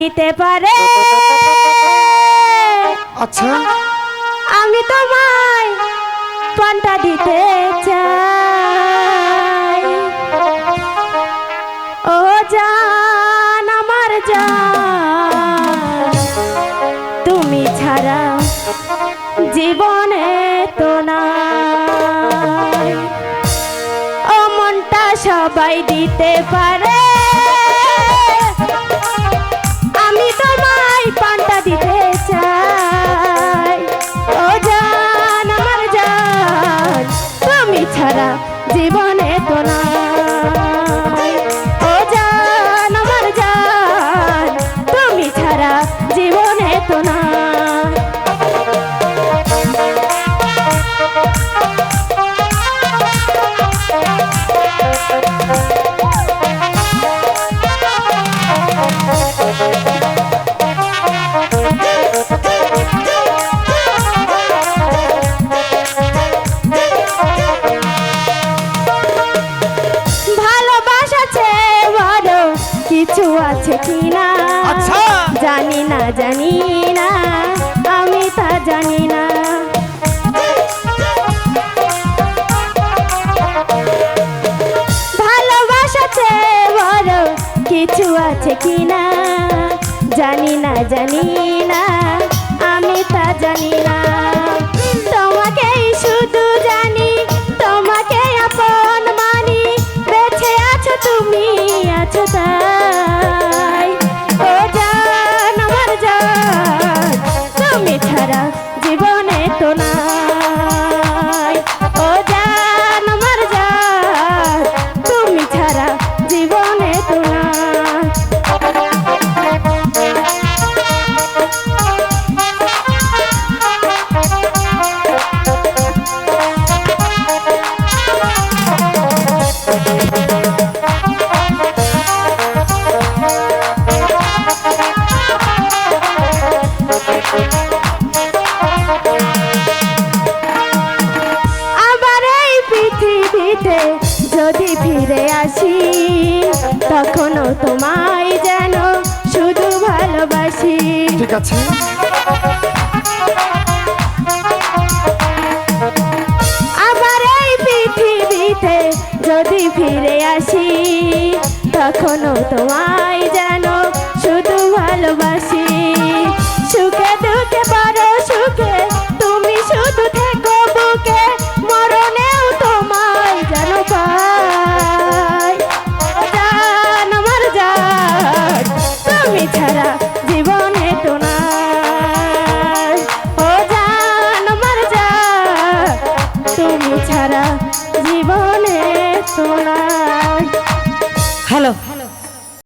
দিতে পারে। আচ্ছা আমি তোমায় পান্তা দিতে চাই। ও জান আমার জান, তুমি ছাড়া জীবনে তো নাই। ও মনটা সবাই দিতে পারে, আমি তোমায় পান্তা দিতে চাই। ও জান আমার জান, তুমি ছাড়া জীবনে তো নাই। ও জান আমার জান, তুমি ছাড়া জীবনে তো নাই। কিছু আছে কিনা জানি না জানি না, আমি তা জানি না। ভালোবাসাতে বড় কিছু আছে কিনা জানি না জানি না, আমি তা জানি না। তোমাকেই শুধু জানি, তোমাকে আপন মানি, বেঁচে আছো তুমি আছো তাই। ও জান আমার জান, তুমি ছাড়া জীবনে তো নাই। ও জান আমার জান, তুমি ছাড়া জীবনে তো নাই। যদি ফিরে আসি তখনও তোমায় যেন শুধু ভালোবাসি। ঠিক আছে আবার এই পৃথিবীতে যদি ফিরে আসি তখনও তোমায় যেন শুধু ভালোবাসি। সুখে দুঃখে বড় সুখে তুমি শুধু থেকো বুকে, মরণেও তোমায় যেন পাই। জান আমার জান, তুমি ছাড়া জীবনে তো নাই। ও জান আমার জান, তুমি ছাড়া জীবনে তো নাই। হ্যালো